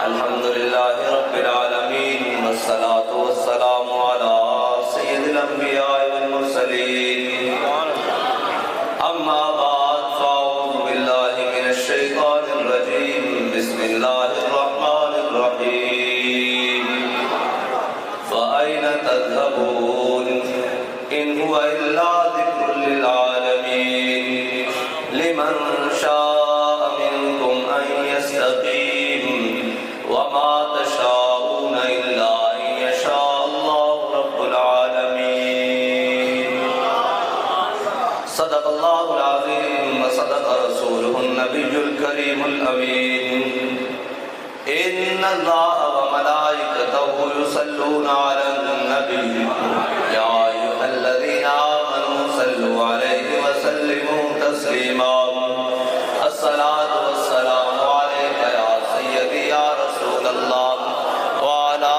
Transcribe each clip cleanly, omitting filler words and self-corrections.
الحمد لله رب العالمين والصلاة والسلام على سيد الأنبياء والمرسلين أما بعد فأعوذ بالله من الشيطان الرجيم بسم الله الرحمن الرحيم فأين تذهبون إن هو إلا ذكر للعالمين لمن شاء منكم أن يستقيم وما تشاءون إلا أن يشاء الله رب العالمين صدق الله العظيم وصدق رسوله النبي الكريم الأمين إن الله وملائكته يصلون على النبي يا أيها الذين آمنوا صلوا عليه وسلموا تسليما الصلاة والسلام عليك يا سيدي يا رسول الله وعلى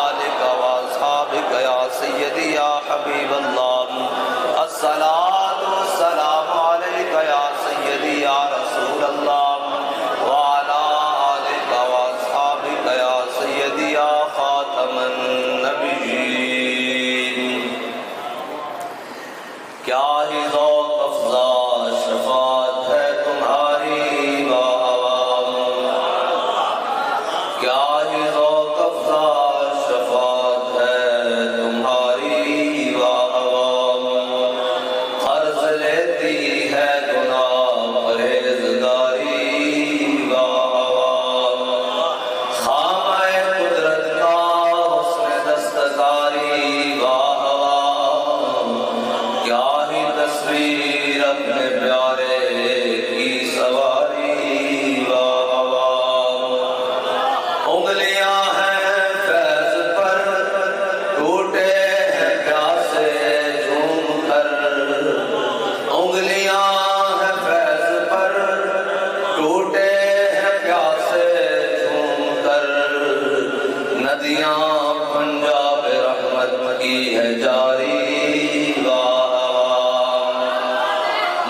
آلك وأصحابك يا سيدي يا حبيب الله الصلاة والسلام عليك يا سيدي يا رسول الله وعلى آلك وأصحابك يا سيدي يا خاتم النبيين کیا ہی ذوق افزا شفاعت ہے تمہاری عوام کیا ہی ذوق افزا شفاعت ہے تمہاری عوام قرض لیتی ہے گناہ پرہیزگاری عوام خامہ قدرت کا حسن دستکاری کیا ہی تصویر اپنے پیارے کی سواری انگلیاں ہیں فیض پر ٹوٹے ہیں پیاسے جھوم کر انگلیاں ہیں فیض پر ٹوٹے ہیں پیاسے جھوم کر ندیاں پنجاب رحمت کی ہے جاری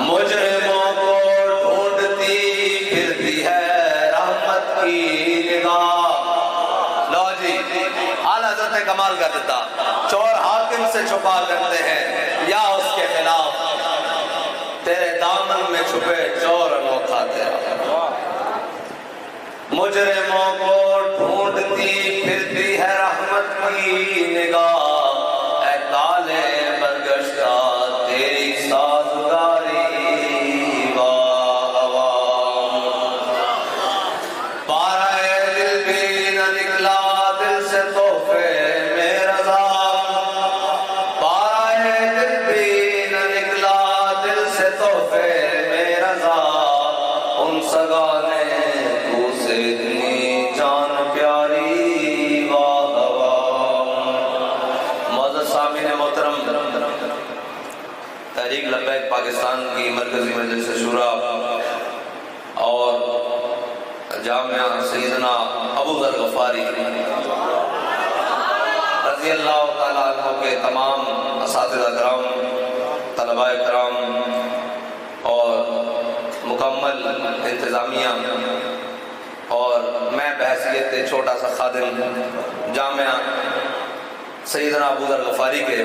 مجرموں کو ڈھونڈتی پھرتی ہے رحمت کی نگاہ لو جی اعلیٰ حضرت نے کمال کر دیتا چور حاکم سے چھپا کرتے ہیں یا اس کے خلاف تیرے دامن میں چھپے چور انوکھا تیرا مجرموں کو ڈھونڈتی پھرتی ہے رحمت کی نگاہ اے کالے برگشتہ تیری سازگاری تحریک لبیک پاکستان کی مرکزی مجلس شورا اور جامعہ سیدنا ابو ذر غفاری رضی اللہ تعالیٰ عنہ کے تمام اساتذہ کرام طلباء کرام اور مکمل انتظامیہ اور میں بحیثیت چھوٹا سا خادم جامعہ سیدنا ابو ذر غفاری کے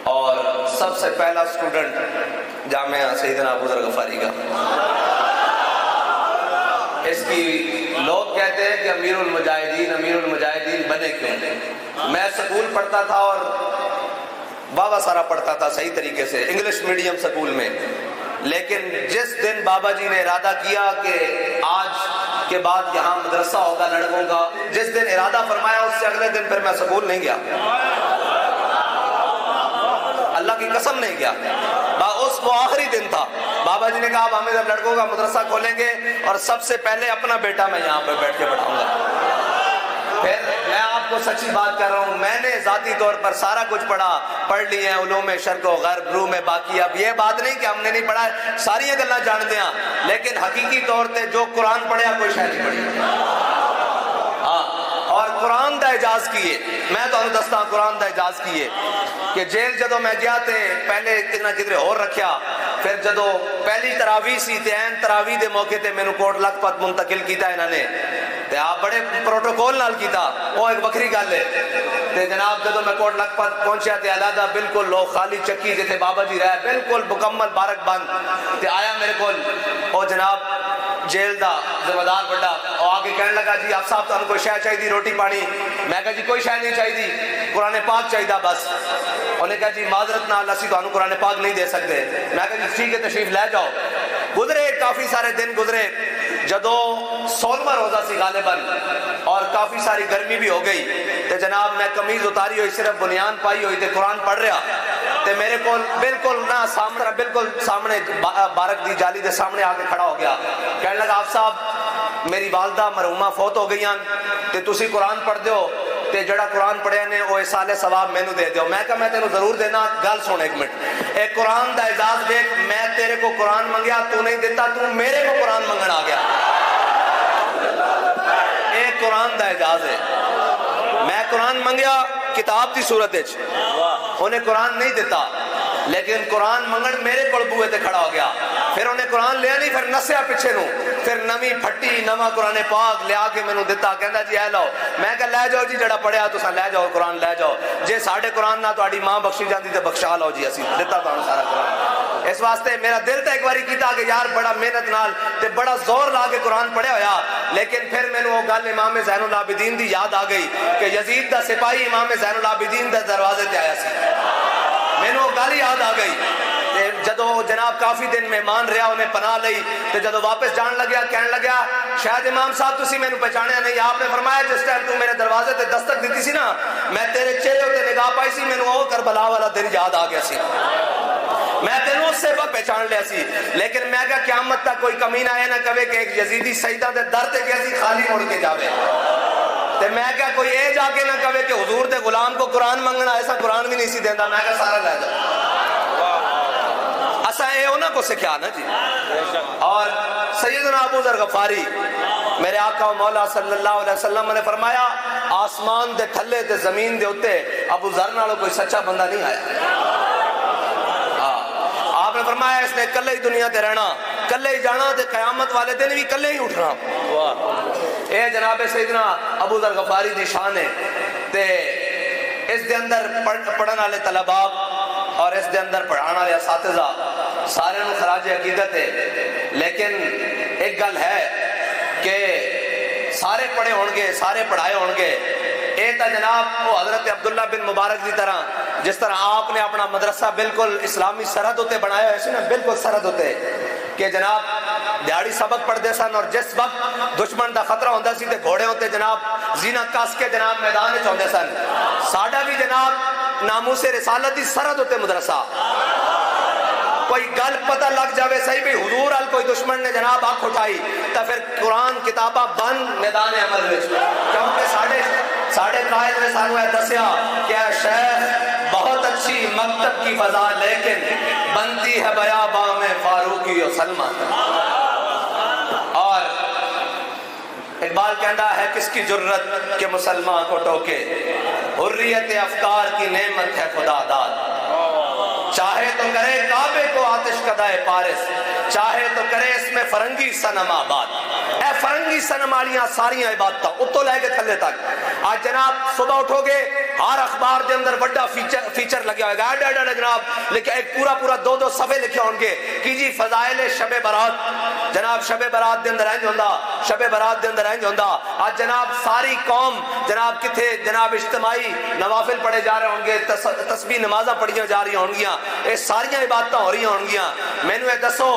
اور سب سے پہلا اسٹوڈنٹ جامعہ سیدنا ابو ذر غفاری کا اس کی لوگ کہتے ہیں کہ امیر المجاہدین بنے کیوں میں سکول پڑھتا تھا اور بابا سارا پڑھتا تھا صحیح طریقے سے انگلش میڈیم سکول میں لیکن جس دن بابا جی نے ارادہ کیا کہ آج کے بعد یہاں مدرسہ ہوگا لڑکوں کا جس دن ارادہ فرمایا اس سے اگلے دن پھر میں سکول نہیں گیا اللہ کی قسم نہیں کیا اس وہ آخری دن تھا بابا جی نے کہا اب ہم ادھر لڑکوں کا مدرسہ کھولیں گے اور سب سے پہلے اپنا بیٹا میں یہاں پہ بیٹھ کے پڑھاؤں گا پھر میں آپ کو سچی بات کر رہا ہوں میں نے ذاتی طور پر سارا کچھ پڑھ لیے ہیں علوم شرق و غرب روم میں باقی اب یہ بات نہیں کہ ہم نے نہیں پڑھا ساری گلاں جان دیا لیکن حقیقی طور پہ جو قرآن پڑھیا کوئی شے نہیں پڑھی ہاں اور قرآن دا اجاز کیے میں تو دستا قرآن دا اجاز کیے کہ جیل جدو میں گیا تے پہلے کتنا کدھر اور رکھیا پھر جدو پہلی تراویح سی تے این تراویح دے موقع تے میں نے کوٹ لکھپت منتقل کیتا انہوں نے تے آپ بڑے پروٹوکول نال کیتا، وہ ایک بکری گل ہے۔ تے جناب جدو میں کوٹ لکھپت پہنچیا تے علیحدہ بالکل لوگ خالی چکی جتھے بابا جی رہے بالکل مکمل بارک بند، تے آیا میرے کول او جناب جیل دا ذمہ دار بڑا، اور آگے کہنے لگا جی آپ صاحب تو کوئی شے چاہیے روٹی پانی؟ میں کہا جی کوئی شے نہیں چاہیے، قرآن پاک چاہیے بس۔ انہوں نے کہا جی معذرت نال اسی تو قرآن پاک نہیں دے سکتے۔ میں کہا جی ٹھیک ہے تشریف لے جاؤ۔ گزرے کافی سارے دن گزرے، جدو 16واں روزہ سی غالباً اور کافی ساری گرمی بھی ہو گئی، تے جناب میں قمیض اتاری ہوئی صرف بنیان پائی ہوئی تے قرآن پڑھ رہا، تے میرے کو بالکل نہ سامنے بالکل سامنے بارک دی جالی دے سامنے آ کے کھڑا ہو گیا، کہنے لگا آپ صاحب میری والدہ مرحومہ فوت ہو گئی تے تسی قرآن پڑھ دیو تے جڑا قرآن پڑھیا نے وہ سال ثواب مینو دے دیو۔ میں کہا میں تینوں ضرور دینا، گل سن ایک منٹ، ایک قرآن دا اعزاز دیکھ، میں تیرے کو قرآن منگیا تو نہیں دیتا، تو میرے کو قرآن منگن آ گیا، ایک قرآن دا اعزاز ہے۔ میں قرآن منگیا کتاب دی صورت وچ، انہیں قرآن نہیں دیتا، لیکن قرآن منگن میرے کول بوئے تے کھڑا ہو گیا، پھر انہیں قرآن لیا نہیں، پھر نسیا پیچھے نو، پھر نویں پھٹی نواں قرآن پاک لیا کے مینوں دتا، کہندا جی اے لو۔ میں کہا لے جاؤ جی جڑا پڑھیا تساں لے جاؤ، قرآن لے جاؤ، جے ساڈے قرآن نہ تہاڈی ماں بخشی جاندی تے بخشا لو جی، اسی دتا تانوں سارا قرآن۔ اس واسطے میرا دل تے ایک واری کیتا کہ یار بڑا محنت نال تے بڑا زور لا کے قرآن پڑھیا ہویا، لیکن پھر مینوں وہ گل امام زین العابدین دی یاد آ گئی کہ یزید دا سپاہی امام زین العابدین دے دروازے تے آیا سی، مینوں وہ گل یاد آ گئی۔ جدو جناب کافی دن مہمان رہا، انہیں پناہ لئی، تو جدو واپس جان لگیا کہنے لگیا شاید امام صاحب تسی میں نے پہچانیا نہیں، آپ نے فرمایا جس ٹائم تو میرے دروازے تے دستک دیتی سی نا، میں تیرے چہرے ہوتے نگاہ پائی سی، میں نے وہ کربلا والا دن یاد آ گیا سی، میں تینوں اس سے وقت پہچان لیا سی۔ لیکن میں کہا قیامت تک کوئی کمینہ آئے نہ کہے کہ ایک یزیدی سیدہ دے در تے گیا سی خالی مڑ کے جاوے، تے میں کہا کوئی اے جا کے نہ کہے کہ حضور دے غلام کو قرآن منگنا، ایسا قرآن بھی نہیں سی دیندا۔ میں کہا سارا لے جاؤ، اسا اے انہاں کو سکھیا نا جی۔ اور سیدنا ابو ذر غفاری میرے آقا و مولا صلی اللہ علیہ وسلم نے فرمایا آسمان دے تھلے تے زمین دے اتے ابو ذر نالوں کوئی سچا بندہ نہیں آیا۔ آپ نے فرمایا اس نے کلے ہی دنیا تے رہنا، کلے ہی جانا تے قیامت والے دن بھی کلے ہی اٹھنا۔ اے جناب سیدنا ابو ذر غفاری دی شان ہے، تے اس دے اندر پڑھن والے طلباء اور اس دے اندر پڑھانا والے اساتذہ سارے نو خراج عقیدت ہے، لیکن ایک گل ہے کہ سارے پڑھے ہونگے سارے پڑھائے ہونگے، اے تا جناب وہ حضرت عبداللہ بن مبارک دی طرح جس طرح آپ نے اپنا مدرسہ بالکل اسلامی سرحد ہوتے بنایا ہے نا، بالکل سرحد ہوتے کہ جناب دیہڑی سبق پڑھتے سن، اور جس وقت دشمن دا خطرہ ہوتا سی تے گھوڑے ہوتے جناب زینہ کس کے جناب میدان چاہتے سن۔ ساڈا بھی جناب ناموس رسالت دی سرحد ہوتے مدرسہ، کوئی گل پتہ لگ جاوے صحیح بھی حضور ال کوئی دشمن نے جناب آنکھ اٹھائی تا پھر قرآن کتابہ بند میدان عمل وچ، کیونکہ ساڑھے قائد نے سانو ہے دسیا کہ شیخ بہت اچھی مکتب کی فضا لیکن بنتی ہے بیاباں میں فاروقی و سلمہ۔ اور اقبال کہندا ہے کس کی جرت کہ مسلمان کو ٹوکے، حریت افکار کی نعمت ہے خدا داد، چاہے تو کرے کعبے کو آتش کدائے پارس، چاہے تو کرے اس میں فرنگی صنم آباد۔ اے فرنگی صنم والیاں ساریاں عبادتاں اتو لے کے تھلے تک۔ آج جناب صبح اٹھو گے ہر اخبار دے اندر بڑا فیچر لگیا ہوئے گا، ایڈ جناب لکھا ایک پورا 2 صفحے لکھے ہونگے کہ جی فضائل شب برات، جناب شب برات دے اندر اینج ہوندا، شب برات دے اندر اینج ہوندا۔ آج جناب ساری قوم جناب کتھے جناب اجتماعی نوافل پڑھے جا رہے ہوں گے، تسبیح نمازاں پڑھیاں جا رہی ہوں گیاں، یہ ساریاں عبادتاں ہو رہی ہوں گیاں۔ میں نے دسو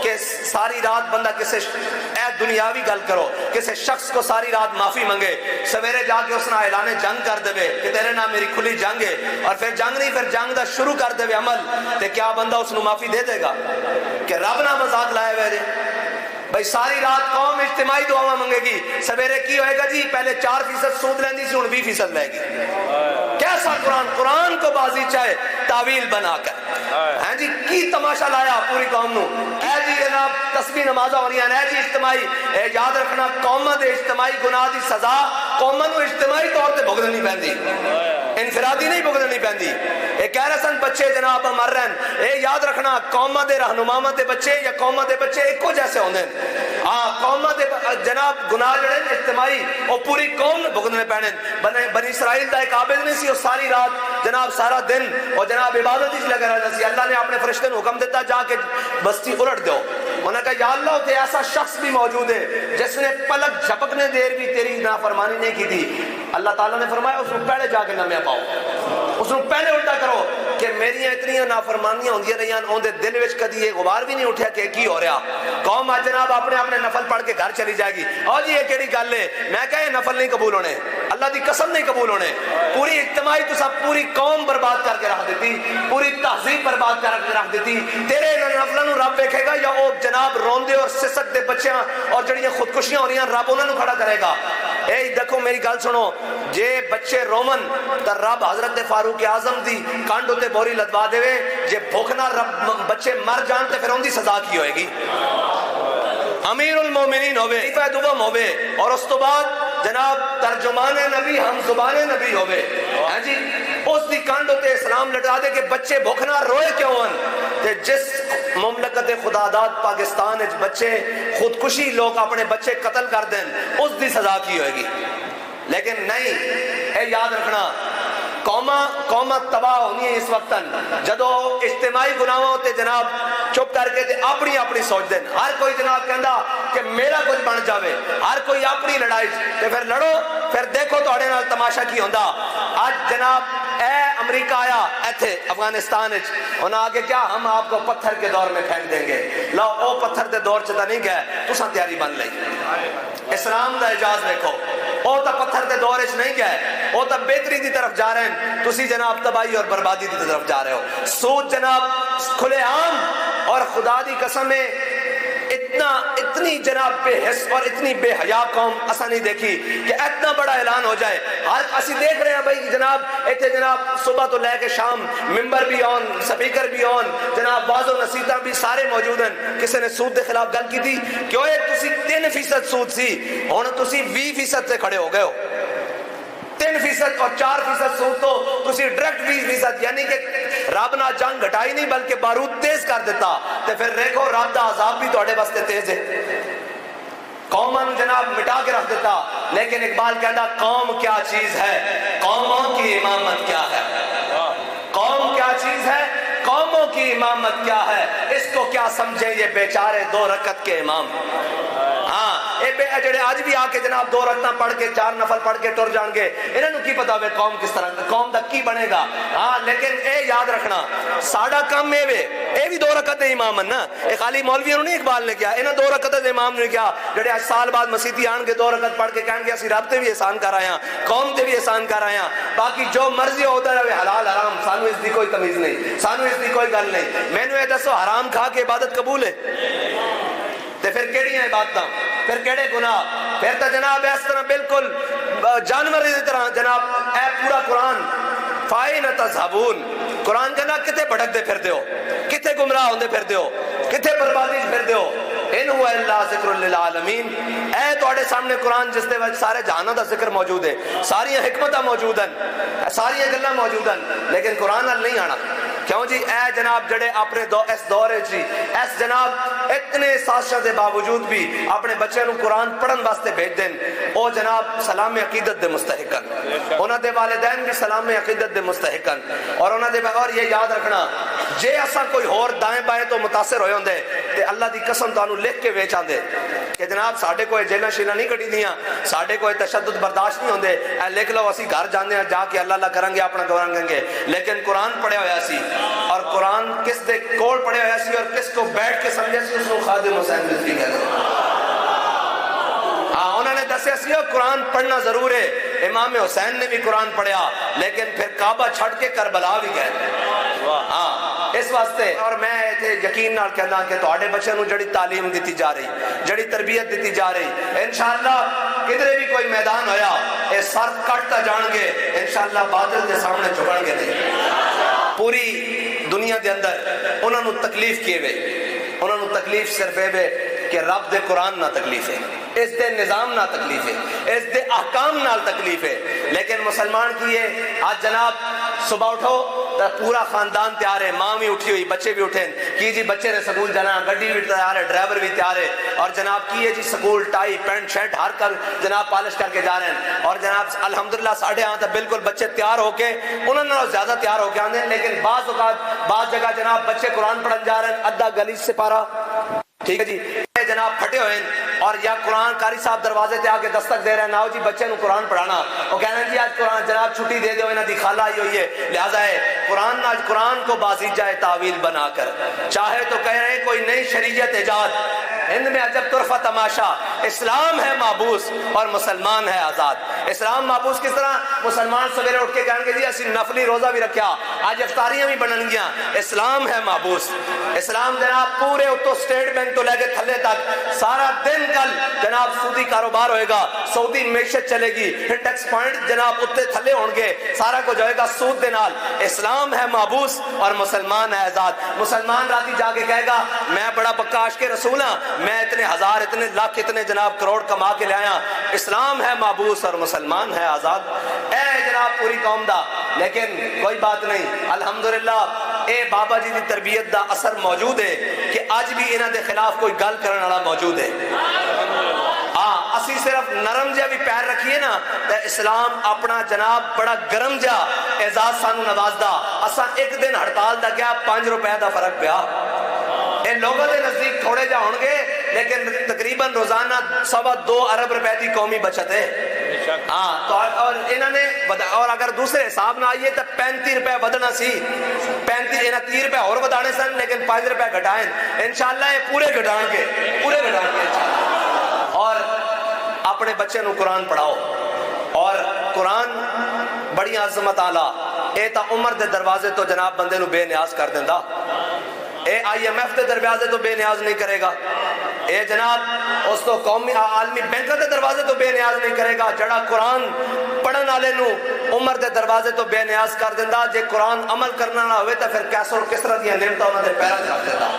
کہ ساری رات بندہ کسے اے دنیاوی گل کرو کسے شخص کو ساری رات معافی منگے، سویرے جا کے اس نے اعلان جنگ کر دے کہ تیرے نام میری کھلی جنگ ہے، اور پھر جنگ نہیں پھر جنگ دا شروع کر دے عمل، تے کیا بندہ اس نے معافی دے دے گا کہ رب نہ مذاق لائے ہوئے جی؟ بھائی ساری رات قوم اجتماعی دعا منگے گی، سویرے کی ہوئے گا جی پہلے 4% سود لیندی سی ہن 20% لے گی۔ کیسا قرآن کو بازی چاہے تعویل بنا کر، ہاں جی کی تماشا لایا پوری قوم نو۔ اے جی جناب تسبیح نمازاں ہو رہی ہیں، اے جی اجتماعی، اے یاد رکھنا قوماں دے اجتماعی گناہ دی سزا قوماں نو اجتماعی طور تے بھگتنی پیندی۔ انفرادی نہیں بھگتنی پیندی. یہ کہہ رہے سن بچے جناب مر رہے ہیں. یہ یاد رکھنا قوماں دے رہنماواں دے بچے یا قوماں دے بچے ایکو جیسے ہوندے ہیں. قوماں دے جناب گناہ جڑے اجتماعی وہ پوری قوم نے بھگتنے پینے. بنی اسرائیل دا ایک عابد نہیں سی، وہ ساری رات جناب سارا دن اور جناب عبادت ہی لگا رہتا سی. اللہ نے اپنے فرشتے کو حکم دیتا جا کے بستی الٹ دو. انہوں نے کہا یا اللہ اتنے ایسا شخص بھی موجود ہے جس نے پلک جھپکنے دیر بھی تیری نافرمانی نہیں کی تھی. اللہ تعالیٰ نے فرمایا اس کو پہلے جا کے نمیا پاؤ، اس کو پہلے الٹا کرو کہ میری اتنی نافرمانیاں ہوندیاں رہی ان دے دل وچ کدی یہ غبار بھی نہیں اٹھیا کہ کی ہو رہا. قوم آج جناب اپنے اپنے نفل پڑھ کے گھر چلی جائے گی. اور جی یہ کیڑی گل ہے؟ میں کہا یہ نفل نہیں قبول ہونے، اللہ دی قسم نہیں قبول ہونے. پوری اجتماعی تو سب پوری قوم برباد کر کے رکھ دیتی، پوری تہذیب برباد کر کے رکھ دیتی. تیرے نفلوں رب دیکھے گا یا وہ جناب روندے اور سسک دے بچیاں اور جڑیاں خودکشیاں ہو رہی ہیں رب انہوں کھڑا کرے گا. اے دیکھو میری گل سنو، جے بچے رومن تو رب حضرت فاروق اعظم دی کانڈ تے بوری لدوا دے. جے بھوک نہ رب بچے مر جان تے پھر ان دی سزا کی ہوئے گی؟ امیر المومنین ہوئے، خلیفہ دوم ہوئے، اور اس تو بعد جناب ترجمان نبی ہم زبان نبی ہوئے. ہاں جی اس دی کانڈ تے اسلام لٹا دے کہ بچے بھوک نہ روئے کیوں ان. تے جس مملکت خدا داد پاکستان وچ بچے خودکشی لوگ اپنے بچے قتل کر دیں اس دی سزا کی ہوئے گی. لیکن نہیں، اے یاد رکھنا قوماں تباہ ہونی ہے اس وقت جدو اجتماعی گناہوں ہوتے جناب چپ کر کے اپنی اپنی سوچ دیں. ہر کوئی جناب کہندا کہ میرا کچھ بن جاوے، ہر کوئی اپنی لڑائی تے پھر لڑو. پھر دیکھو تہاڈے نال تماشا کی ہوندا. آج جناب اے امریکہ آیا ایتھے افغانستان وچ، انہاں آگے کیا ہم آپ کو پتھر کے دور میں پھینک دیں گے. لو او پتھر دے دور چ نہیں گئے، تساں تیاری بن لئی. اسلام دا اعجاز دیکھو، او تا پتھر دے دور وچ نہیں گئے، او تا بہتری دی طرف جا رہے ہیں. تسی جناب تباہی اور بربادی دی طرف جا رہے ہو. سود جناب کھلے عام، اور خدا دی قسم ہے اتنی جناب بے حس اور اتنی بے حیا قوم اسا نہیں دیکھی کہ اتنا بڑا اعلان ہو جائے. ہر اسی دیکھ رہے ہیں بھائی جناب ایتھے جناب صبح تو لے کے شام ممبر بھی آن، سپیکر بھی آن، جناب واعظ و نصیحتاں بھی سارے موجود ہیں. کسی نے سود کے خلاف گل کی تھی کیوں ہے تسی 3% سود سی، ہن تسی 20% سے کھڑے ہو گئے ہو. 3% اور 4% سود تو تسی ڈائریکٹ 20%، یعنی کہ رب نہ جنگ گھٹائی نہیں بلکہ بارود تیز کر دیتا. تے پھر دیکھو رب دا عذاب بھی تواڈے واسطے تیز ہے. قوماں جناب مٹا کے رکھ دیتا. لیکن اقبال کہندا قوم کیا چیز ہے، قوموں کی امامت کیا ہے. قوم کیا چیز ہے، قوموں کی امامت کیا ہے. اس کو کیا سمجھے یہ بیچارے 2 رکعت کے امام. ہاں اے بے جڑے آج بھی آ کے جناب 2 رکعتاں پڑھ کے 4 نفل پڑھ کے ٹر جان گے، انہاں نوں کی پتا ہوے قوم کس طرح قوم دا کی بنے گا. ہاں لیکن اے یاد رکھنا ساڈا کام اے وے، اے بھی 2 رکعت دے امام ہیں نا. اے خالی مولویوں نہیں اقبال نے کیا، انہاں 2 رکعت دے امام نے کیا جڑے آج سال بعد مسیتی آن کے 2 رکعت پڑھ کے کہن گے اسی رب تے بھی احسان کر آئے ہیں، قوم تے بھی احسان کر آئے ہیں. باقی جو مرضی ہوتا رہے حلال حرام سانو اس دی کوئی تمیز نہیں، سانو اس دی کوئی گل نہیں. مینوں اے دسو حرام کھا کے عبادت قبول ہے؟ تے پھر کیڑی عبادتاں، پھر کیڑے گناہ؟ پھر تو جناب اس طرح بالکل جانور دی طرح جناب اے پورا قرآن فائن تذهبون. قرآن کہنا کتے بھٹکدے پھردے ہو، کتے گمراہ ہوندے پھردے ہو، کتے بربادی پھردے ہو. ان هو الا ذکر للعالمین. اے تواڈے سامنے قرآن جس دے وچ سارے جہاناں دا ذکر موجود ہے، ساری حکمتاں موجود ہیں، ساری گلاں موجود ہیں، لیکن قرآن نال نہیں آنا. کیوں جی اے جناب جڑے اپنے اس دورے جی اس جناب اتنے سازشاں دے باوجود بھی اپنے بچے نو قرآن پڑھن واسطے بھیج دیں، او جناب سلام عقیدت دے مستحقن، انہاں دے والدین بھی سلام عقیدت دے مستحقن. اور انہاں دے اور یہ یاد رکھنا جے اساں کوئی ہور دائیں بائیں تو متاثر ہوئے ہوندے تے اللہ دی قسم تانوں لکھ کے ویچ آندے کہ جناب ساڈے کوئی جیلاں شیلاں نہیں کٹی دیاں، ساڈے کوئی تشدد برداشت نہیں ہوندے، اے لکھ لو اسی گھر جاندے ہیں جا کے اللہ اللہ کریں گے اپنا گوریں گے. لیکن قرآن پڑھیا ہویا سی، اور قرآن کس دے کول پڑھیا ہویا سی اور کس کو بیٹھ کے سمجھا سی اس کو خادم حسین رضوی کہتے ہیں. ہاں انہوں نے دسیا سی قرآن پڑھنا ضرور ہے. امام حسین نے بھی قرآن پڑھیا لیکن پھر کعبہ چھڑ کے کربلا بھی گئے. ہاں اس واسطے اور میں یقین نال کہنا کہ تواڈے بچوں نوں جڑی تعلیم دیتی جا رہی، جڑی تربیت دیتی جا رہی، انشاءاللہ کدھر بھی کوئی میدان ہویا اے سر کٹتا جان گے، انشاءاللہ بادل دے سامنے جھکن گے نہیں. پوری دنیا دے اندر انہوں نے تکلیف کیے وے، انہوں نے تکلیف صرف اے وے کہ رب دے قرآن نہ تکلیف ہے. اس دے نظام نہ تکلیف ہے، اس دے احکام نال تکلیف ہے. لیکن مسلمان کی ہے آج جناب صبح اٹھو تو پورا خاندان تیار ہے، ماں بھی اٹھی ہوئی، بچے بھی اٹھے کی جی بچے نے سکول جانا، گڈی بھی تیار ہے، ڈرائیور بھی تیار ہے، اور جناب کی ہے جی سکول ٹائی پینٹ شرٹ ہر کر جناب پالش کر کے جا رہے ہیں. اور جناب الحمدللہ 8:30 تک بالکل بچے تیار ہو کے انہوں نے زیادہ تیار ہو کے آنے ہیں. لیکن بعض اوقات بعض جگہ جناب بچے قرآن پڑھن جا رہے ہیں، ادھا گلی سے پارا ٹھیک ہے جی جناب پھٹے ہوئے ہیں، اور یا قرآن قاری صاحب دروازے تے آ کے دستک دے رہے ہیں، ناؤ جی بچے نو قرآن پڑھانا، وہ کہہ رہے ہیں جی آج قرآن جناب چھٹی دے دیو، انہاں دی خالہ آئی ہوئی ہے، لہذا ہے قرآن آج قرآن کو بازیجہ تعویل بنا کر چاہے تو کہہ رہے ہیں کوئی نئی شریعت ایجاد. ہند میں عجب طرفہ تماشا، اسلام ہے محبوس اور مسلمان ہے آزاد. اسلام محبوس کس طرح؟ مسلمان سویرے اٹھ کے کہیں گے جی اسی نفلی روزہ بھی رکھیا، آج افطاریاں بھی بنن گیاں. اسلام ہے محبوس. اسلام جناب پورے اتو سٹیٹ بینک تو لے کے تھلے تک سارا دن کل جناب سودی کاروبار ہوئے گا، سعودی معیشت چلے گی، انڈیکس پوائنٹ جناب اتنے تھلے ہون گے، سارا کو جائے گا سود دے نال. اسلام ہے محبوس اور مسلمان ہے آزاد. مسلمان راتی جا کے کہے گا میں بڑا بکاش کے رسول ہاں، میں اتنے ہزار اتنے لاکھ اتنے جناب کروڑ کما کے لے آیا. اسلام ہے محبوس اور مسلمان ہے آزاد. اے جناب پوری قوم دا. لیکن کوئی بات نہیں، الحمدللہ اے بابا جی دی تربیت دا اثر موجود ہے کہ آج بھی انہاں دے خلاف کوئی گل کرن والا موجود ہے. اسی صرف نرم جا بھی پیر رکھیے نا تو اسلام اپنا جناب بڑا گرم جا اعزاز سانو نوازدا. اساں ایک دن ہڑتال دا گیا 5 روپے دا فرق پیا. ان لوگوں کے نزدیک تھوڑے جا ہون گے لیکن تقریباً روزانہ 2.25 ارب روپے کی قومی بچت ہے. تو اور انہوں نے اور اگر دوسرے حساب نہ آئیے تو 35 روپے ودنا سی، 35 انہاں 30 روپے اور ودانے سن لیکن 5 روپے گھٹائیں. انشاءاللہ یہ پورے گھٹائیں گے انشاءاللہ. اور اپنے بچے نو قرآن پڑھاؤ. اور قرآن بڑی عظمت آلہ اے تا عمر دے دروازے تو جناب بندے نو بے نیاز کر دیندا. اے IMF دے دروازے تو بے نیاز نہیں کرے گا. اے جناب اس تو قومی عالمی بینک دے دروازے تو بے نیاز نہیں کرے گا. جڑا قرآن پڑھن والے نو عمر دے دروازے تو بے نیاز کر دیندا. جے قرآن عمل کرنا نہ ہوئے تو پھر کیسے اور کس طرح دی نعمتاں انہاں دے پیراں تے رکھ دیندا.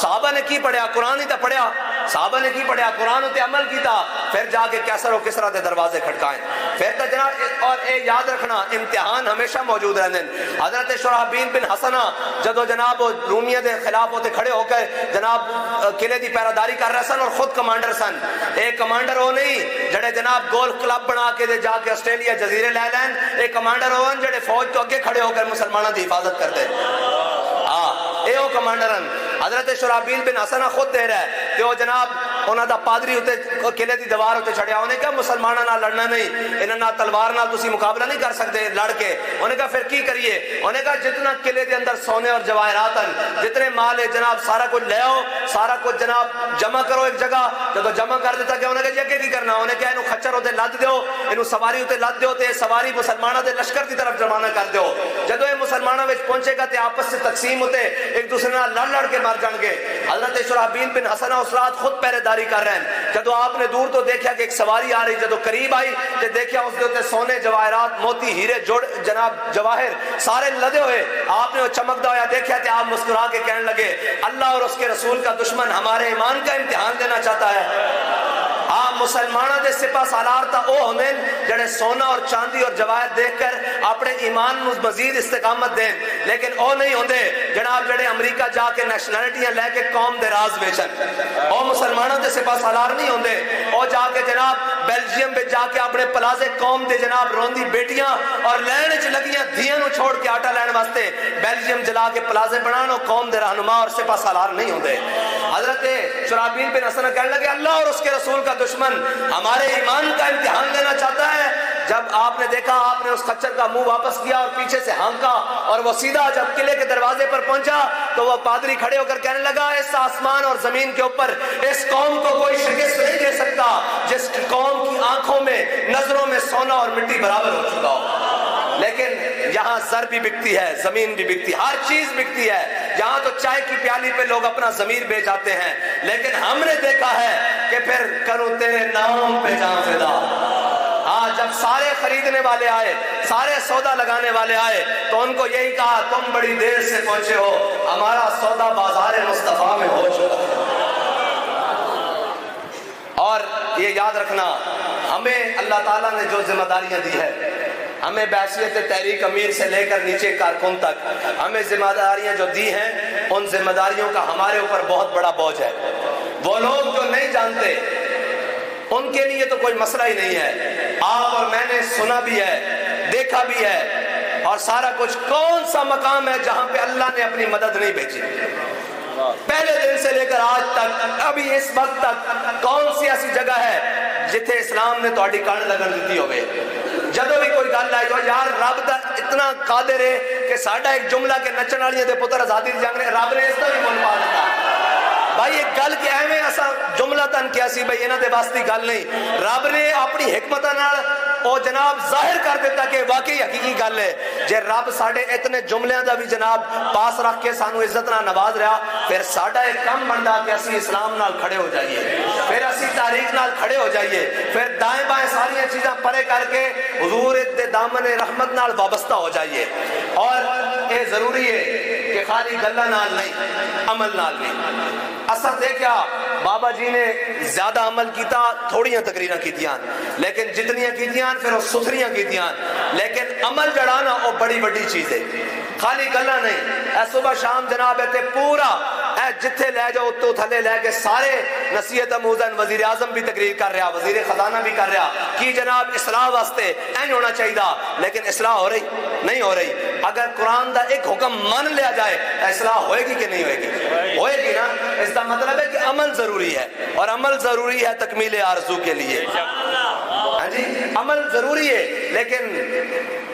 صحابہ نے کی پڑھیا؟ قرآن ہی تو پڑھیا. صحابہ نے کی پڑھیا؟ قرآن تے عمل کیتا. پھر جا کے کیسر و کسرا دے دروازے کھٹکائیں. پھر تو جناب اور اے یاد رکھنا امتحان ہمیشہ موجود رہندے. حضرت شرحبیل بن حسنہ جدو جناب رومیہ دے خلاف ہوتے کھڑے ہو کر جناب قلعے دی پیراداری کر رہے سن اور خود کمانڈر سن. ایک کمانڈر ہو نہیں جڑے جناب گول کلب بنا کے دے جا کے آسٹریلیا جزیرے لے لین. ایک کمانڈر ہو جڑے فوج تو اگے کھڑے ہو کر مسلمانوں دی حفاظت کرتے. اے او کمانڈرن حضرت شرحبیل بن حسنہ خود دے رہا ہے کہ وہ جناب انہاں دا پادری ہوتے قلعے دی دیوار ہوتے چھڑیا. انہیں کہا مسلمانوں نہ لڑنا نہیں، انہاں نہ تلوار نہ تسی مقابلہ نہیں کر سکتے لڑ کے. انہیں کہا پھر کی کریے؟ انہیں کہا جتنا قلعے دے اندر سونے اور جواہرات ہیں، جتنے مال ہے جناب سارا کچھ لے آؤ، سارا کچھ جناب جمع کرو ایک جگہ. جب جمع کر دیتا کہ انہیں کہا یہ کی کرنا؟ انہیں کہا انہوں خچر ہوتے لد دیو، انہوں سواری ہوتے لد دیو تے سواری مسلمانوں دے لشکر کی طرف روانہ کر دیو. جب یہ مسلمانوں وچ پہنچے گا تے آپس سے تقسیم ہوتے ایک دوسرے نال لڑ لڑ کے مر جان گے. حضرت شرحبیل بن حسنہ اس رات خود پہرے داری کر رہے ہیں. جب آپ نے دور تو دیکھا کہ ایک سواری آ رہی، جب قریب آئی تو دیکھا اس کے سونے جواہرات موتی ہیرے جوڑ جناب جواہر سارے لدے ہوئے. آپ نے وہ چمکتا ہوا دیکھا کہ آپ مسکرا کے کہنے لگے اللہ اور اس کے رسول کا دشمن ہمارے ایمان کا امتحان دینا چاہتا ہے. مسلمانوں دے سپاہ سالار تا او ہوندے جڑے سونا اور چاندی اور جواہر دیکھ کر اپنے ایمان مزید استقامت دیں. لیکن او نہیں ہوندے جناب جڑے امریکہ جا کے نیشنلٹیاں لے کے قوم دے راز بیچن. او مسلمانوں دے سپاہ سالار نہیں ہوندے. او جا کے جناب بیلجیم میں جا کے اپنے پلازے قوم دے جناب روندی بیٹیاں اور لین وچ لگیاں دھیاں نو چھوڑ کے آٹا لین واسطے بیلجیم جلا کے پلازے بنانو قوم دے رہنما اور سپاہ سالار نہیں ہوندے. حضرت شرحبیل بن حسنہ کہنے لگے اللہ اور اس کے رسول کا دشمن ہمارے ایمان کا امتحان لینا چاہتا ہے. جب آپ نے دیکھا آپ نے اس خچر کا منہ واپس کیا اور پیچھے سے ہانکا اور وہ سیدھا جب قلعے کے دروازے پر پہنچا تو وہ پادری کھڑے ہو کر کہنے لگا اس آسمان اور زمین کے اوپر اس قوم کو کوئی شکست نہیں دے سکتا جس قوم کی آنکھوں میں نظروں میں سونا اور مٹی برابر ہو چکا ہو. لیکن یہاں زر بھی بکتی ہے، زمین بھی بکتی ہے، ہر چیز بکتی ہے. یہاں تو چائے کی پیالی پہ لوگ اپنا ضمیر بیچ آتے ہیں. لیکن ہم نے دیکھا ہے کہ پھر کروں تیرے نام پہ جان فدا. جب سارے خریدنے والے آئے، سارے سودا لگانے والے آئے تو ان کو یہی کہا تم بڑی دیر سے پہنچے ہو، ہمارا سودا بازار مصطفیٰ میں ہو چکا. یہ یاد رکھنا ہمیں اللہ تعالیٰ نے جو ذمہ داریاں دی ہے، ہمیں بحیثیت تحریک امیر سے لے کر نیچے کارکن تک ہمیں ذمہ داریاں جو دی ہیں، ان ذمہ داریوں کا ہمارے اوپر بہت بڑا بوجھ ہے۔ وہ لوگ جو نہیں جانتے ان کے لیے تو کوئی مسئلہ ہی نہیں ہے، آپ اور میں نے سنا بھی ہے، دیکھا بھی ہے، اور سارا کچھ۔ کون سا مقام ہے جہاں پہ اللہ نے اپنی مدد نہیں بھیجی؟ پہلے دن سے لے کر آج تک، ابھی اس وقت تک کون سی ایسی جگہ ہے جتھے اسلام نے تہاڈی کان لگن دیتی ہوئے؟ جدوں بھی کوئی گل آئی جو یار رب دا اتنا قادر ہے کہ ساڈا ایک جملہ کہ نچن والیاں دے پتر آزادی دی جنگ نے رب نے اس طرح بھی مول پا دیتا۔ بھائی ایک گل کہ ایویں اساں جملہ تن کیا سی بھائی انہاں دے واسطے گل نہیں، رب نے اپنی حکمت نال او جناب ظاہر کر دیتا کہ واقعی حقیقی گل ہے۔ جے رب ساڈے اتنے جملیاں دا بھی جناب پاس رکھ کے سانو عزت نال نواز رہا، پھر ساڈا ایک کم بندا کہ اسی اسلام نال کھڑے ہو جائیے، پھر اسی تاریخ نال کھڑے ہو جائیے، پھر دائیں بائیں ساری چیزاں پرے کر کے حضور دے دامن رحمت نال وابستہ ہو جائیے۔ اور یہ ضروری ہے کہ خالی گلاں نال نہیں، عمل نال بھی۔ اساں دیکھا بابا جی نے زیادہ عمل کیتا، تھوڑیاں تقریراں کیتیاں، لیکن جتنیاں کیتیاں پھر وہ ستھریاں کیتیاں، لیکن عمل جڑا نا وہ بڑی بڑی چیز ہے، خالی گلاں نہیں۔ اے صبح شام جناب تے پورا اے جتھے لے جاؤ اتو تھلے لے کے سارے نصیحت آموزن، وزیر اعظم بھی تقریر کر رہا، وزیر خزانہ بھی کر رہا کہ جناب اصلاح واسطے این ہونا چاہیے، لیکن اصلاح ہو رہی نہیں ہو رہی۔ اگر قرآن دا ایک حکم مان لیا جائے اصلاح ہوئے گی کہ نہیں ہوئے گی؟ ہوئے گی نا۔ اس کا مطلب ہے کہ عمل ضروری ہے، اور عمل ضروری ہے تکمیل آرزو کے لیے۔ ہاں جی عمل ضروری ہے، لیکن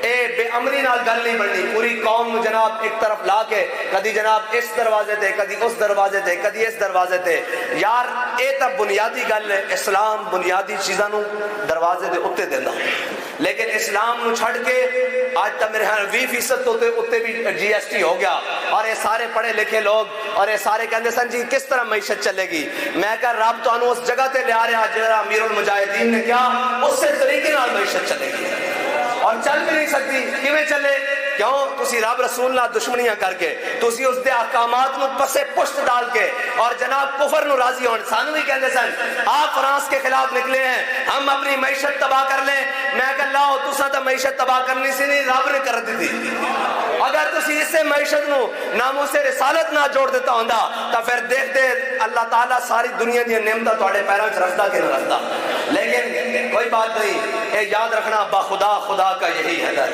اے بے عملی نال گل نہیں بننی۔ پوری قوم جناب ایک طرف لا کے کدی جناب اس دروازے تے، کدی اس دروازے تے، کدی اس دروازے تے، یار اے تا بنیادی گل ہے۔ اسلام بنیادی چیزاں نو دروازے دے اتے دیندا، لیکن اسلام نو چھڑ کے آج تک میرے خیال 20% تو اتے بھی GST ہو گیا، اور یہ سارے پڑھے لکھے لوگ اور یہ سارے کہندے سن جی کس طرح معیشت چلے گی؟ میں کہا رب تو انو اس جگہ تے لے آ رہا جہاں امیر المجاہدین نے کیا اس سے طریقے نال معیشت چلے گی، اور چل بھی نہیں سکتی۔ کیویں چلے؟ کیوں؟ تسی رب رسول نال دشمنیاں کر کے، تسی اس دے احکامات نو پسے پشت ڈال کے، اور جناب کفر نو راضی ہون۔ سانو بھی کہندے سن آپ فرانس کے خلاف نکلے ہیں، ہم اپنی معیشت تباہ کر لیں۔ میں کہا لاؤ تساں تے معیشت تباہ کرنی سی نہیں، رب نے کر دی تھی۔ اگر تسی اس سے معیشت نو ناموس رسالت نہ جوڑ دیتا ہوندا تو پھر دیکھتے اللہ تعالیٰ ساری دنیا دی نعمتاں تواڈے پیراں وچ رکھدا کہ نہ رکھدا۔ لیکن کوئی بات نہیں، اے یاد رکھنا با خدا خدا کا یہی ہے در۔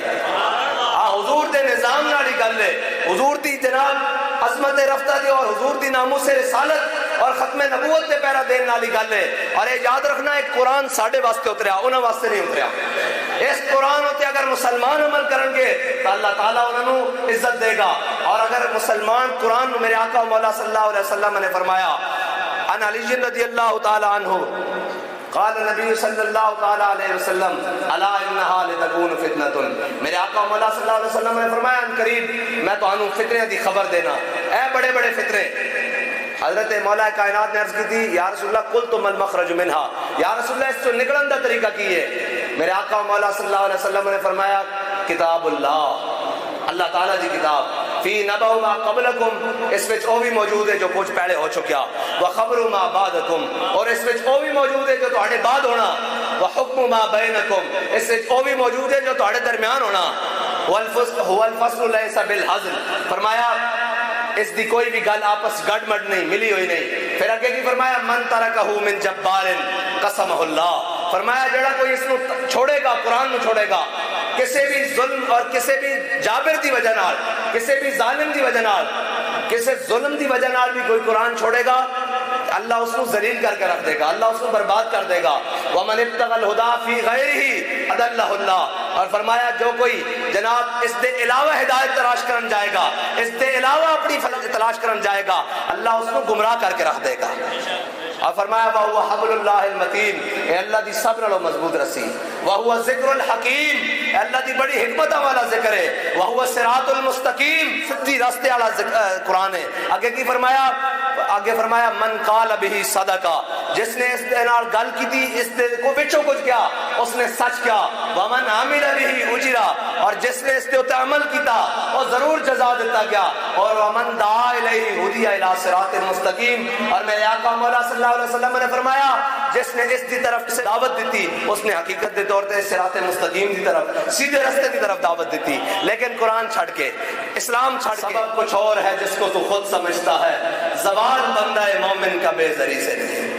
حضور دے نظام نالی گل ہے، حضور دی جناب عظمت رفتہ دی اور حضور دی ناموس رسالت اور ختم نبوت دے پیرا دین نالی گل ہے۔ اور یہ یاد رکھنا ایک قرآن ساڑھے واسطے اتریا، انہاں واسطے نہیں اتریا۔ اس قرآن ہوتے اگر مسلمان عمل کرن گے تو اللہ تعالیٰ انہوں عزت دے گا، اور اگر مسلمان قرآن میرے آقا مولا صلی اللہ علیہ وسلم نے فرمایا ان علی رضی اللہ تعالیٰ عنہ قال نبی صلی اللہ تعالیٰ علیہ وسلم الا انہا لتکون فتنۃ، میرے آقا مولا صلی اللہ علیہ وسلم نے فرمایا ان قریب میں تو انہوں فتنے دی خبر دینا، اے بڑے بڑے فتنے۔ حضرت مولا کائنات نے عرض کی تھی یا رسول اللہ قل تم المخرج منہا، یا رسول اللہ اس سے نکلن دا طریقہ کی ہے؟ میرے آقا مولا صلی اللہ علیہ وسلم نے فرمایا کتاب اللہ، اللہ تعالیٰ دی کتاب، فی نبأ ما قبلکم، اس وچ او بھی موجود ہے جو کچھ پہلے ہو چکیا، وخبر ما بعدکم، اور اس وچ او بھی موجود ہے جو تہاڈے بعد ہونا، وحکم ما بینکم، اس وچ او بھی موجود ہے جو تہاڈے درمیان ہونا، هو الفصل لیس بالحزن، فرمایا اس دی کوئی بھی گل آپس گڑ مڑ نہیں، ملی ہوئی نہیں۔ پھر آگے کی فرمایا من ترکہ من جبار قسمہ اللہ، فرمایا جڑا کوئی اس نو چھوڑے گا، قرآن نو چھوڑے گا، کسی بھی ظلم اور کسی بھی جابر دی وجہ نال، کسی بھی ظالم دی وجہ نال، کسی ظلم دی وجہ نال بھی کوئی قرآن چھوڑے گا، اللہ اس کو ذلیل کر کے رکھ دے گا، اللہ اس کو برباد کر دے گا۔ وَمَنِ ابْتَغَى الْهُدَى فِي غَيْرِهِ أَضَلَّهُ اللَّهُ، اور فرمایا جو کوئی جناب اس دے علاوہ ہدایت تلاش کرن جائے گا، اس دے علاوہ اپنی تلاش کرن جائے گا، اللہ اس کو گمراہ کر کے رکھ دے گا۔ اور فرمایا وَهُوَ حَبْلُ اللَّهِ الْمَتِينُ، اے اللہ دی صبر و مضبوط رسی، وَهُوَ ذِكْرُ الْحَكِيمُ، اے اللہ دی بڑی حکمت والا ذکر ہے، وَهُوَ الصِّرَاطُ الْمُسْتَقِيمُ، سیدھی راستے والا قرآن ہے۔ آگے کی فرمایا، آگے فرمایا من قال به صدقہ، جس نے اس دے نال گل کی تھی اس دے کو وچوں کچھ کیا اس نے سچ کیا، ومن عمل به اجرا، اور جس نے اس تے عمل کیتا وہ ضرور جزا دیتا گیا، اور ومن دعا الیہ ہدی الی صراط مستقیم، اور میرے آقا مولا صلی اللہ علیہ وسلم نے فرمایا جس نے اس دی طرف سے دعوت دیتی اس نے حقیقت دے طور تے صراط مستقیم دی طرف سیدھے راستے دی طرف دعوت دیتی، لیکن قرآن چھڑ کے اسلام چھڑ کے سبب کچھ اور ہے جس کو تو خود سمجھتا ہے، زوال بندہ مومن کا بے زری سے نہیں۔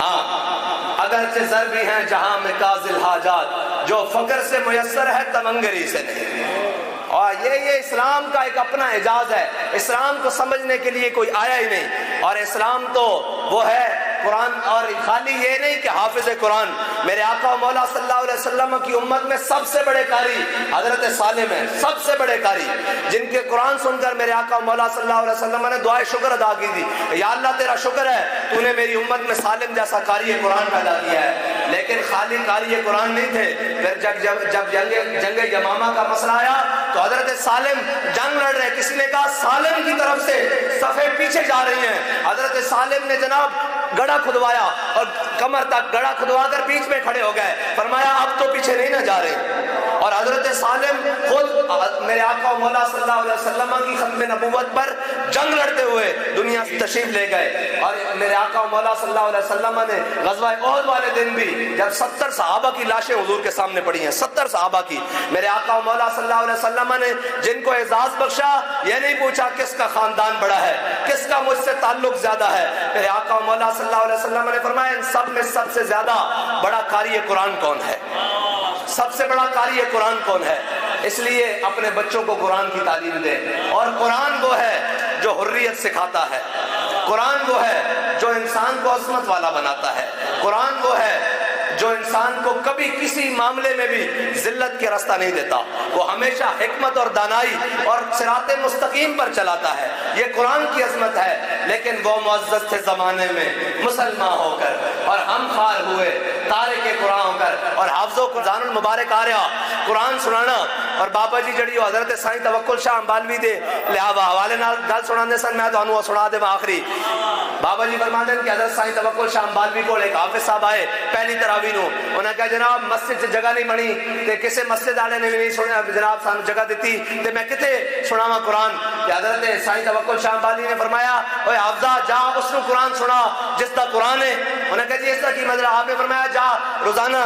ہاں اگرچہ زر بھی ہیں جہاں میں کاذل حاجات، جو فقر سے میسر ہے تمنگری سے نہیں۔ اور یہ اسلام کا ایک اپنا اعجاز ہے، اسلام کو سمجھنے کے لیے کوئی آیا ہی نہیں، اور اسلام تو وہ ہے قرآن، اور خالی یہ نہیں کہ حافظ قرآن، میرے آقا و مولا صلی اللہ علیہ وسلم کی امت میں سب سے بڑے قاری حضرت سالم ہیں، سب سے بڑے قاری، جن کے قرآن سن کر میرے آقا و مولا صلی اللہ علیہ وسلم نے دعائے شکر ادا کی تھی، یا اللہ تیرا شکر ہے تو نے میری امت میں سالم جیسا قاری قرآن پیدا کیا ہے۔ لیکن خالی قاری قرآن نہیں تھے، پھر جب جنگ یمامہ کا مسئلہ آیا تو حضرت سالم جنگ لڑ رہے، کسی نے کہا سالم کی طرف سے صفیں پیچھے جا رہی ہیں، حضرت سالم نے جناب گڑھا کھدوایا اور کمر تک گڑھا کھدوا کر بیچ میں کھڑے ہو گئے، فرمایا اب تو پیچھے نہیں نہ جا رہے، اور حضرت سالم خود میرے آقا و مولا صلی اللہ علیہ وسلم کی ختم نبوت پر جنگ لڑتے ہوئے دنیا سے تشریف لے گئے، اور میرے آقا و مولا صلی اللہ علیہ وسلم نے غزوہ احد والے دن بھی جب 70 صحابہ کی لاشیں حضور کے سامنے پڑی ہیں، 70 صحابہ کی، میرے آقا و مولا صلی اللہ علیہ وسلم نے جن کو اعزاز بخشا، یہ نہیں پوچھا کس کا خاندان بڑا ہے، کس کا مجھ سے تعلق زیادہ ہے، میرے آقا و مولا صلی اللہ علیہ وسلم نے فرمایا ان سب میں سب سے زیادہ بڑا قاری قرآن کون ہے، سب سے بڑا قاری قرآن کون ہے؟ اس لیے اپنے بچوں کو قرآن کی تعلیم دیں، اور قرآن وہ ہے جو حریت سکھاتا ہے، قرآن وہ ہے جو انسان کو عظمت والا بناتا ہے، قرآن وہ ہے جو انسان کو کبھی کسی معاملے میں بھی ذلت کے راستہ نہیں دیتا، وہ ہمیشہ حکمت اور دانائی اور صراط مستقیم پر چلاتا ہے، یہ قرآن کی عظمت ہے۔ لیکن وہ معزز تھے زمانے میں مسلمان ہو کر، اور ہم خار ہوئے تارک قرآن ہو کر، اور حافظوں کو قرآن المبارک آ رہا قرآن سنانا، اور بابا جی جڑی حضرت سائیں توکل شاہ امبالوی دے لہٰذا حوالے نال گل سناندے سن، میں تانوں سنا دے آخری بابا جی فرماندے کہ حضرت سائیں توکل شاہ امبالوی کو ایک حافظ صاحب آئے پہلی تراویح نو، انہوں نے کہا جناب مسجد سے جگہ نہیں بنی تے کسے مسجد والے نے بھی نہیں سنیا، جناب سانو جگہ دیتی تے میں کتے سناواں قرآن، کہ حضرت سائیں توکل شاہ امبالوی نے فرمایا اوے حافظہ جا اس نو قرآن سنا جس دا قرآن ہے، انہوں نے کہا جی اس کا کی مطلب؟ آپ نے فرمایا جا روزانہ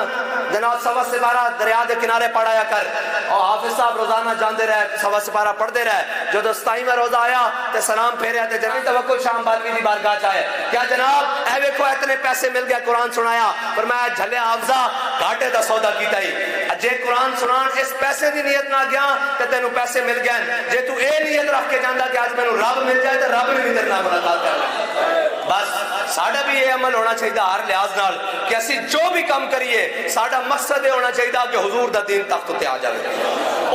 جناب 12 دریا دے کنارے پڑھایا کر، اور حافظ صاحب روزانہ جاندے رہے 12 پڑھتے رہے، جو 27واں روزہ آیا تے سلام پھیریا تے جناب توکل شاہ امبالوی دی بارگاہ چائے، کیا جناب اے ویکھو اتنے پیسے مل گئے قرآن سنایا، فرمایا جھلے حافظہ گھاٹے دا سودا کیتا ہی، جے قرآن سنان اس پیسے دی نیت نہ گیا تے تینوں پیسے مل گئے، جے تو اے نیت رکھ کے جاندا کہ آج مینوں رب مل جائے تے رب نے بھی تیرے نال ملاقات کرنا۔ بس ساڈا بھی یہ عمل ہونا چاہیے ہر لحاظ نال کہ اسی جو بھی کام کریے ساڈا مقصد یہ ہونا چاہیے کہ حضور دا دین تخت تے آ جائے،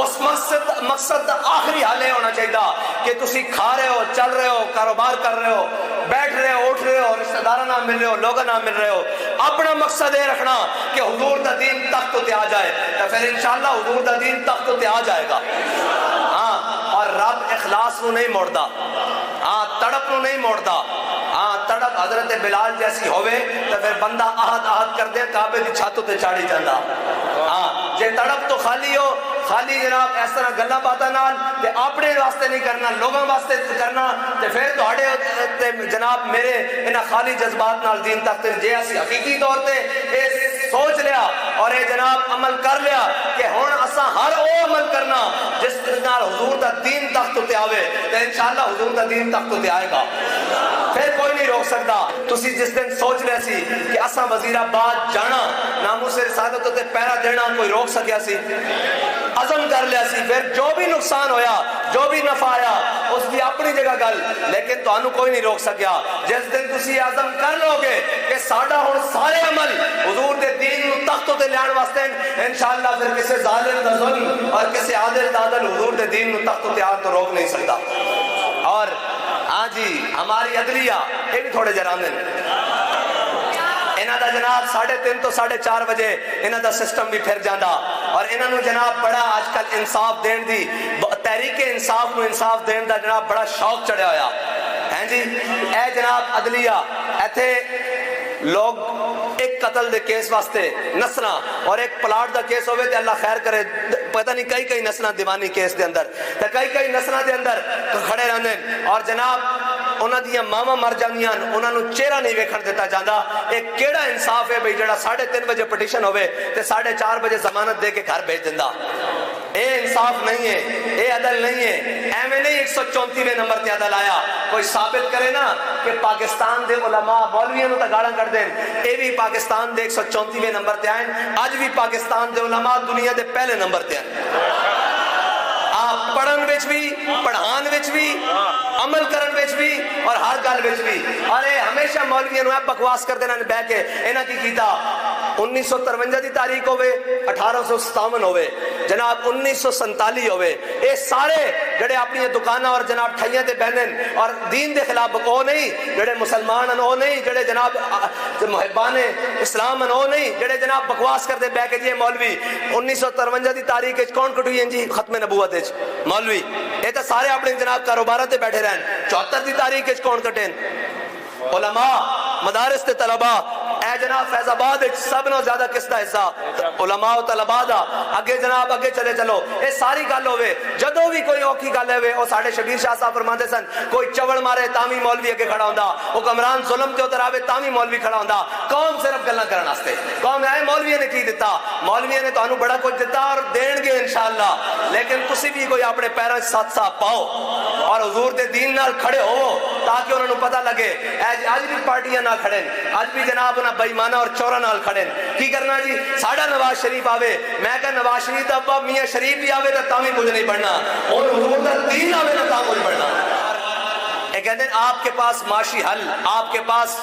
اس مقصد دا آخری حل یہ ہونا چاہیے کہ تسی کھا رہے ہو، چل رہے ہو، کاروبار کر رہے ہو، بیٹھ رہے ہو، اٹھ رہے ہو، رشتہ داراں نال مل رہے ہو، لوگاں نال مل رہے ہو، اپنا مقصد یہ رکھنا کہ حضور دا دین تخت تے آ جائے، تو پھر انشاءاللہ حضور دا دین تخت تے آ جائے گا۔ ہاں اور رب اخلاص نو نہیں موڑدا، ہاں تڑپ نو نہیں موڑدا، ہاں تڑپ حضرت بلال جیسی ہوئے تو پھر بندہ آہد کر دے کعبے دی چھت تے چاڑی جاندا، ہاں جے تڑپ تو خالی ہو، خالی جناب اس طرح گلاں باتاں نال تے اپنے واسطے نہیں کرنا لوگاں واسطے کرنا تے پھر تہاڈے تے جناب میرے انہاں خالی جذبات نال دین تک جے اسی حقیقی طور تے اے سوچ لیا اور اے جناب عمل کر لیا کہ ہن اساں ہر او عمل کرنا جس نال حضور دا دین تخت تے آوے تے انشاءاللہ حضور دا دین تخت تے آئے گا، پھر کوئی نہیں روک سکتا۔ تسی جس دن سوچ لیا سی کہ اساں وزیر آباد جانا ناموس رسالت تے پیرا دینا کوئی روک سکیا سی؟ عزم کر لیا سی، پھر جو بھی نقصان ہویا جو بھی نفع آیا اس کی اپنی جگہ گل، لیکن تانوں کوئی نہیں روک سکیا۔ جس دن تسی عزم کر لو گے کہ ساڈا ہن سارے عمل حضور دے دین نو تخت تے لین واسطے انشاءاللہ پھر کسی ظالم دا ظلم اور کسی عادل دا عدل حضور دے دین نو تخت تے آن تو روک نہیں سکتا۔ اور ہاں جی ہماری عدلیہ یہ بھی تھوڑے جرانے انہاں دا جناب 3:30 تو 4:30 بجے انہاں دا سسٹم بھی پھر جاندا، اور انہاں نو جناب بڑا آج کل انصاف دین دی تحریک انصاف نو انصاف دین دا جناب بڑا شوق چڑھیا ہویا ہیں جی۔ اے جناب عدلیہ ایتھے لوگ ایک قتل دے کیس واسطے نسنا اور ایک پلاٹ دا کیس ہوئے تے اللہ خیر کرے پتہ نہیں کئی نسنا دیوانی کیس دے اندر تے کئی نسنا دے اندر کھڑے رہندے، اور جناب انہاں دیاں ماواں مر جاندیاں انہاں نوں چہرہ نہیں ویکھن دتا جاندا. اے کیڑا انصاف ہے بھئی جڑا 3:30 بجے پٹیشن ہوے تے 4:30 بجے ضمانت دے کے گھر بھیج دیندا؟ اے انصاف نہیں ہے, اے عدل نہیں ہے. ایویں نہیں 134ویں نمبر تے عدل آیا. کوئی ثابت کرے نا کہ پاکستان دے علماء مولویاں نوں تے گالاں کر دین, اے بھی پاکستان دے 134ویں نمبر تے آئیں. اج بھی پاکستان دے علماء دنیا دے پہلے نمبر تے ہیں. آپ پڑھن وچ بھی, پڑھان وچ بھی, عمل کرن وچ بھی اور ہر گل وچ بھی. ارے ہمیشہ مولویاں نوں بکواس کر دینا بہ کے انہاں کی کیتا 1953 دی تاریخ ہوے, 1857 ہوے, جناب 1947 ہوے, اے سارے جڑے اپنی دکاناں اور جناب ٹھائیاں تے بہنن اور دین دے خلاف او نہیں جڑے مسلمان ہیں, او نہیں جڑے جناب محبان اسلام ہیں, او نہیں جڑے جناب بکواس کرتے بہ کے جی مولوی 1953 دی تاریخ وچ کون کٹوئی ہیں جی ختم نبوت وچ مولوی, اے تے سارے اپنے جناب کاروباراں تے بیٹھے رہن. 74 دی تاریخ وچ کون کٹین؟ علماء مدارس تے طلباء. اے جناب فیض آباد سب نو زیادہ کس دا حصہ علماء و طلباء دا. اگے جناب اگے چلے چلو, اے ساری گل ہوے جدوں بھی کوئی اوکھی گل ہوے او ساڈے شبیر شاہ صاحب فرماندے سن کوئی چوڑ مارے تاوی مولوی اگے کھڑا ہوندا, حکمران ظلم تے اتر آوے تاوی مولوی کھڑا ہوندا. قوم صرف گلاں کرن واسطے, قوم اے مولوی نے کی دتا, مولوی نے تانوں بڑا کچھ دتا اور دین گے انشاءاللہ, لیکن تسی بھی کوئی اپنے پیراں ساتھ ساتھ پاؤ اور حضور دے دین نال کھڑے ہو تاکہ انہاں نوں پتہ لگے. اج بھی پارٹیاں نہ کھڑن, اج بھی جناب انہاں بے ایماناں اور چوراں نال کھڑن. کی کرنا جی؟ ساڈا نواز شریف آوے, میں کہ نواز شریف دا ابا میاں شریف بھی آوے تاں بھی کچھ نہیں بننا, اور حضور دا دین آوے تاں کچھ بننا. اے کہتے ہیں آپ کے پاس معاشی حل, آپ کے پاس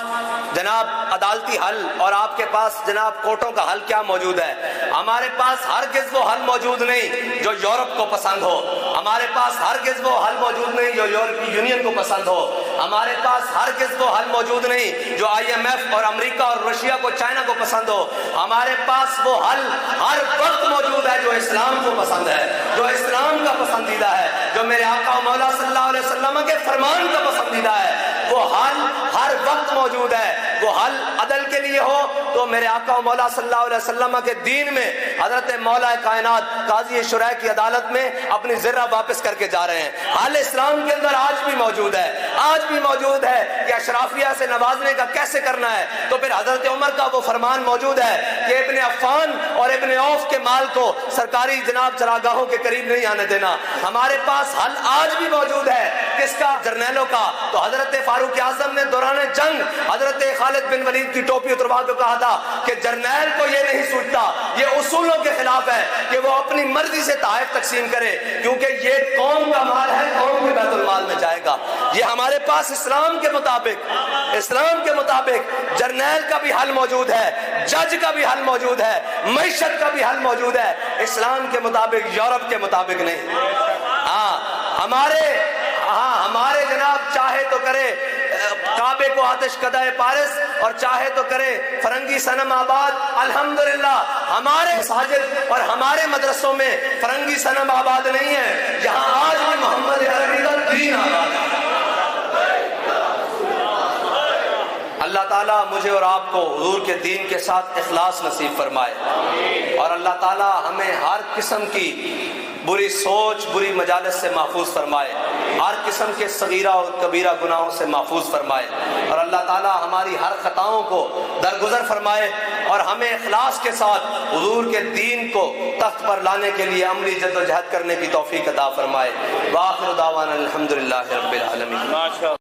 جناب عدالتی حل اور آپ کے پاس جناب کوٹوں کا حل کیا موجود ہے؟ ہمارے پاس ہرگز وہ حل موجود نہیں جو یورپ کو پسند ہو. ہمارے پاس ہرگز وہ حل موجود نہیں جو یورپی یونین کو پسند ہو. ہمارے پاس ہرگز وہ حل موجود نہیں جو IMF اور امریکہ اور روشیا کو, چائنا کو پسند ہو. ہمارے پاس وہ حل ہر وقت موجود ہے جو اسلام کو پسند ہے, جو اسلام کا پسندیدہ ہے, جو میرے آقا و مولا صلی اللہ علیہ وسلم کے فرمان کا پسندیدہ ہے. وہ حل ہر وقت موجود ہے. وہ حل عدل کے لیے ہو تو میرے آقا و مولا صلی اللہ علیہ وسلم کے دین میں حضرت مولا کائنات قاضی شرح کی عدالت میں اپنی ذرہ واپس کر کے جا رہے ہیں. حل اسلام کے اندر آج بھی موجود ہے, آج بھی موجود ہے کہ اشرافیہ سے نوازنے کا کیسے کرنا ہے. تو پھر حضرت عمر کا وہ فرمان موجود ہے کہ ابن عفان اور ابن عوف کے مال کو سرکاری جناب چراگاہوں کے قریب نہیں آنے دینا. ہمارے پاس حل آج بھی موجود ہے, کس کا؟ جرنیلوں کا. تو حضرت فاروق اعظم نے دوران جنگ حضرت خالد بن ولید کی ٹوپی اتروا کے کہا تھا کہ جرنیل کو یہ نہیں سوچتا, یہ اصولوں کے خلاف ہے کہ وہ اپنی مرضی سے تحائف تقسیم کرے, کیونکہ یہ قوم کا مال ہے, قوم کے بیت المال میں جائے گا. یہ ہمارے پاس اسلام کے مطابق جرنیل کا بھی حل موجود ہے, جج کا بھی حل موجود ہے, معیشت کا بھی حل موجود ہے, اسلام کے مطابق, یورپ کے مطابق نہیں. ہمارے جناب چاہے تو کرے کعبے کو آتش کدہ پارس اور چاہے تو کرے فرنگی صنم آباد. الحمدللہ ہمارے مساجد اور ہمارے مدرسوں میں فرنگی صنم آباد نہیں ہے, جہاں آج بھی محمد عربی کا دین آباد ہے. اللہ تعالیٰ مجھے اور آپ کو حضور کے دین کے ساتھ اخلاص نصیب فرمائے, اور اللہ تعالیٰ ہمیں ہر قسم کی بری سوچ, بری مجالس سے محفوظ فرمائے, ہر قسم کے صغیرہ اور کبیرہ گناہوں سے محفوظ فرمائے, اور اللہ تعالیٰ ہماری ہر خطاؤں کو درگزر فرمائے, اور ہمیں اخلاص کے ساتھ حضور کے دین کو تخت پر لانے کے لیے عملی جد و جہد کرنے کی توفیق عطا فرمائے. وآخر دعوانا الحمدللہ رب العالمین.